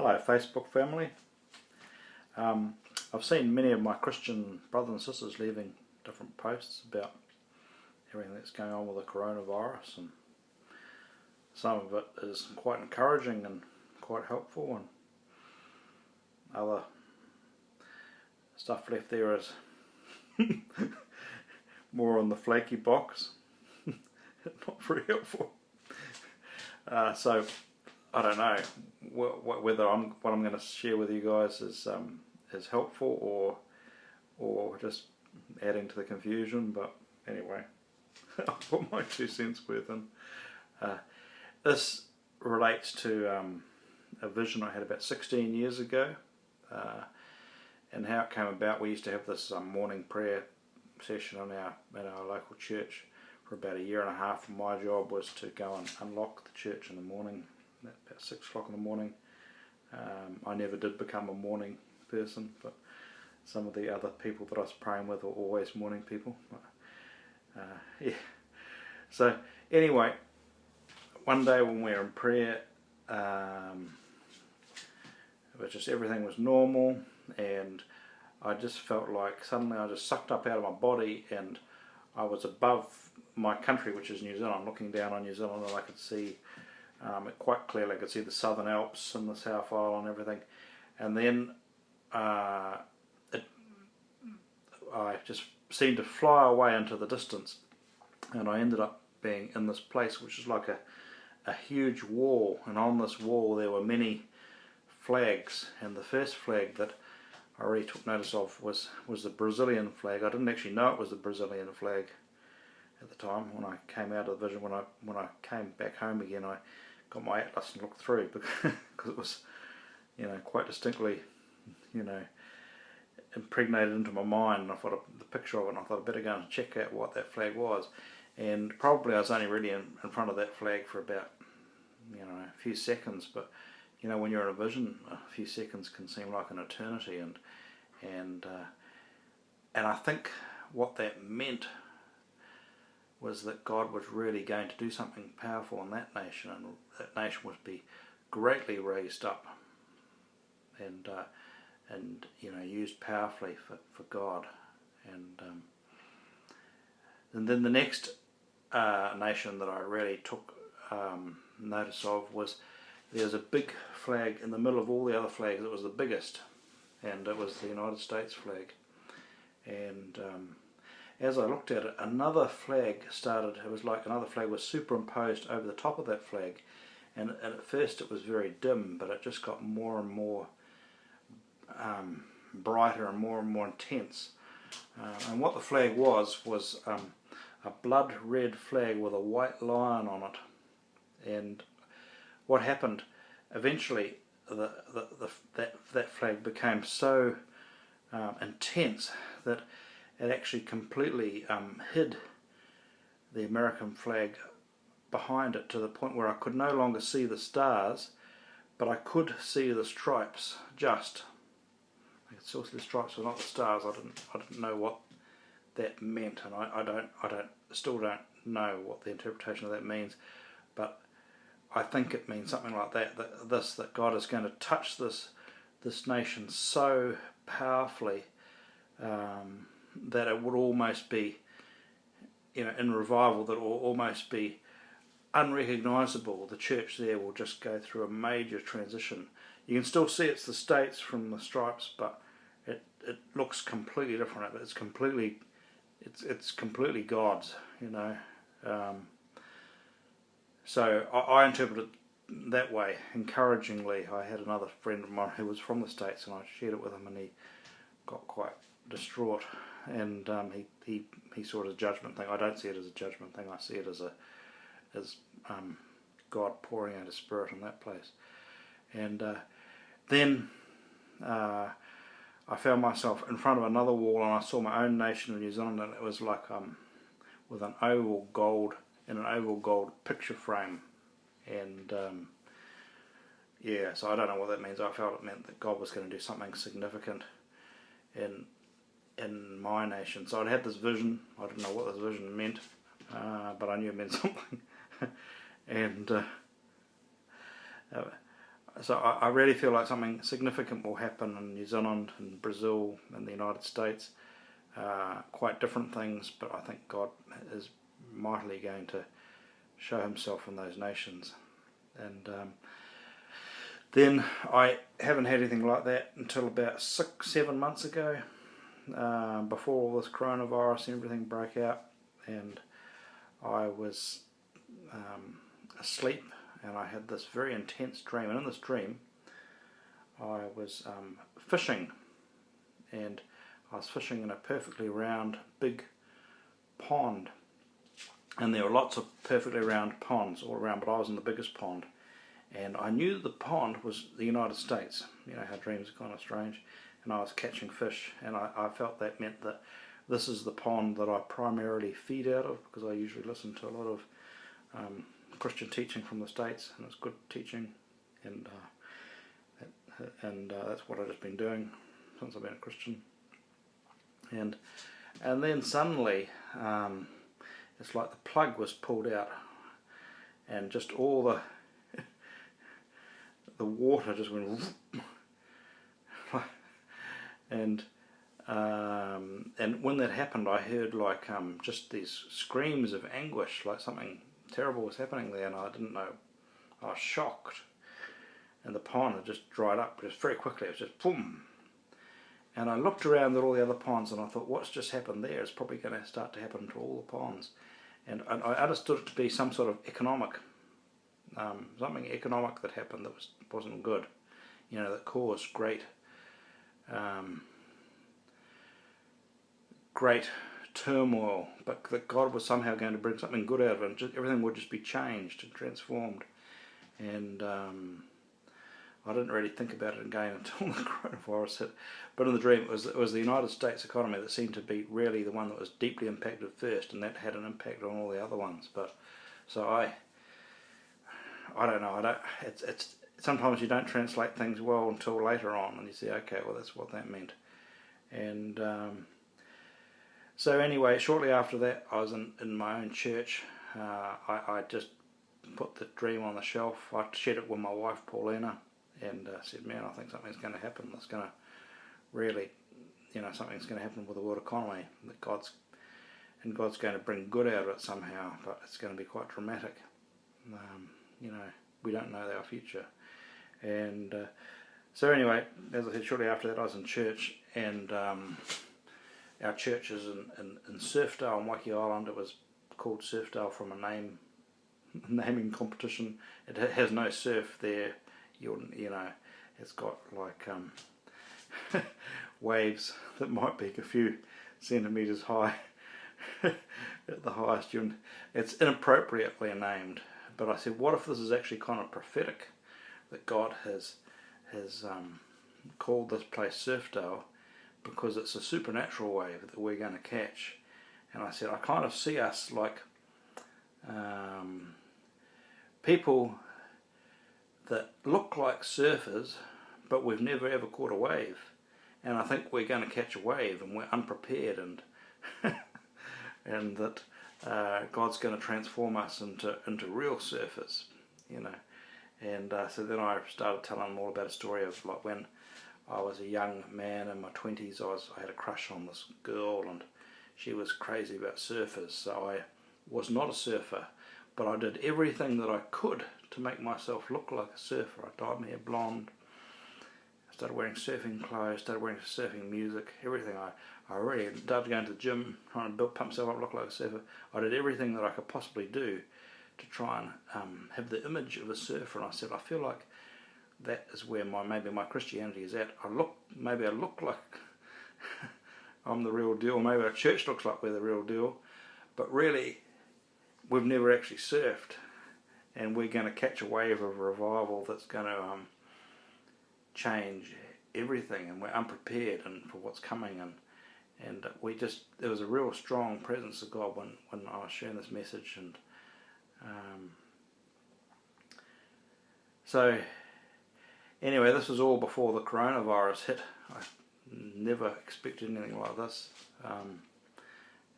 Hello Facebook family. I've seen many of my Christian brothers and sisters leaving different posts about everything that's going on with the coronavirus, and some of it is quite encouraging and quite helpful, and other stuff left there is more on the flaky box. Not very helpful. So I don't know whether what I'm going to share with you guys is helpful or just adding to the confusion. But anyway, I'll put my 2 cents worth in. This relates to a vision I had about 16 years ago, and how it came about. We used to have this morning prayer session in our local church for about a year and a half, and my job was to go and unlock the church in the morning, about 6 o'clock in the morning. I never did become a morning person, but some of the other people that I was praying with were always morning people. Yeah. So anyway, one day when we were in prayer, it was just everything was normal, and I just felt like suddenly I just sucked up out of my body, and I was above my country, which is New Zealand, looking down on New Zealand, and I could see it quite clearly. I could see the Southern Alps and the South Island and everything, and then I just seemed to fly away into the distance, and I ended up being in this place which is like a huge wall, and on this wall there were many flags, and the first flag that I really took notice of was the Brazilian flag. I didn't actually know it was the Brazilian flag at the time when I came out of the vision. When I came back home again, I got my atlas and looked through, because it was, quite distinctly, impregnated into my mind, and I thought of the picture of it, and I thought I'd better go and check out what that flag was. And probably I was only really in front of that flag for about, a few seconds, but when you're in a vision, a few seconds can seem like an eternity, and I think what that meant was that God was really going to do something powerful in that nation, and that nation would be greatly raised up and used powerfully for God. And then the next nation that I really took notice of was, there's a big flag in the middle of all the other flags. It was the biggest, and it was the United States flag. And as I looked at it, another flag started. It was like another flag was superimposed over the top of that flag, and at first it was very dim, but it just got more and more brighter and more intense. And what the flag was a blood red flag with a white lion on it. And what happened eventually, that flag became so intense that it actually completely hid the American flag behind it, to the point where I could no longer see the stars, but I could see the stripes. Just I could still see the stripes, but not the stars. I didn't know what that meant, and I still don't know what the interpretation of that means, but I think it means something like that God is going to touch this nation so powerfully that it would almost be, in revival, that it will almost be unrecognisable. The church there will just go through a major transition. You can still see it's the States from the stripes, but it looks completely different. It's completely God's, So I interpret it that way, encouragingly. I had another friend of mine who was from the States, and I shared it with him, and he got quite distraught, and he saw it as a judgment thing. I don't see it as a judgment thing. I see it as God pouring out His Spirit in that place. And then I found myself in front of another wall, and I saw my own nation of New Zealand, and it was like with an oval gold picture frame. And so I don't know what that means. I felt it meant that God was going to do something significant in my nation. So I'd had this vision. I didn't know what this vision meant, but I knew it meant something. And So I really feel like something significant will happen in New Zealand and Brazil and the United States. Quite different things, but I think God is mightily going to show himself in those nations. And then I haven't had anything like that until about 6-7 months ago, before all this coronavirus and everything broke out, and I was asleep, and I had this very intense dream, and in this dream I was fishing, and I was fishing in a perfectly round big pond, and there were lots of perfectly round ponds all around, but I was in the biggest pond, and I knew that the pond was the United States. You know how dreams are kind of strange. And I was catching fish, and I felt that meant that this is the pond that I primarily feed out of, because I usually listen to a lot of Christian teaching from the States, and it's good teaching, and that's what I've just been doing since I've been a Christian. And then suddenly, it's like the plug was pulled out, and just all the water just went whoop, and when that happened, I heard like just these screams of anguish, like something terrible was happening there, and I didn't know. I was shocked, and the pond had just dried up just very quickly. It was just boom, and I looked around at all the other ponds, and I thought, what's just happened there? It's probably going to start to happen to all the ponds, and I understood it to be some sort of economic, something economic that happened that wasn't good, you know, that caused great turmoil, but that God was somehow going to bring something good out of it, and everything would just be changed and transformed. And I didn't really think about it again until the coronavirus hit. But in the dream, it was the United States economy that seemed to be really the one that was deeply impacted first, and that had an impact on all the other ones. But so I don't know. It's sometimes you don't translate things well until later on, and you say, okay, well, that's what that meant. And so anyway, shortly after that, I was in my own church. I just put the dream on the shelf. I shared it with my wife, Paulina, and said, man, I think something's going to happen. That's going to really, something's going to happen with the world economy. That God's going to bring good out of it somehow, but it's going to be quite dramatic. We don't know our future. And so anyway, as I said, shortly after that, I was in church, and our church is in Surfdale on Waiheke Island. It was called Surfdale from a naming competition. It has no surf there. It's got like waves that might be a few centimetres high at the highest. It's inappropriately named. But I said, what if this is actually kind of prophetic, that God has called this place Surfdale because it's a supernatural wave that we're going to catch. And I said, I kind of see us like people that look like surfers, but we've never ever caught a wave. And I think we're going to catch a wave, and we're unprepared, and and that God's going to transform us into real surfers, And so then I started telling them all about a story of like when I was a young man in my 20s. I had a crush on this girl, and she was crazy about surfers. So I was not a surfer, but I did everything that I could to make myself look like a surfer. I dyed my hair blonde. I started wearing surfing clothes, started wearing surfing music, everything. I really started going to the gym, trying to pump myself up, look like a surfer. I did everything that I could possibly do to try and have the image of a surfer. And I said, I feel like that is where maybe my Christianity is at. I look like I'm the real deal. Maybe our church looks like we're the real deal, but really, we've never actually surfed, and we're going to catch a wave of revival that's going to change everything, and we're unprepared and for what's coming, and there was a real strong presence of God when I was sharing this message, and so anyway, this was all before the coronavirus hit. I never expected anything like this,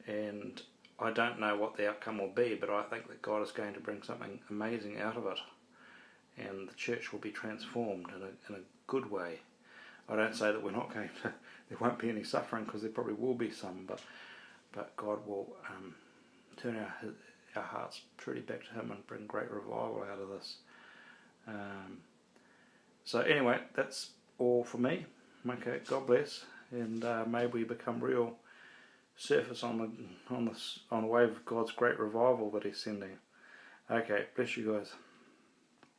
and I don't know what the outcome will be, but I think that God is going to bring something amazing out of it. and the church will be transformed in a good way. I don't say that we're not going to, there won't be any suffering, because there probably will be some, but God will turn our hearts truly back to Him and bring great revival out of this. So anyway, that's all for me. Okay, God bless, and may we become real surface on the wave of God's great revival that He's sending. Okay, bless you guys.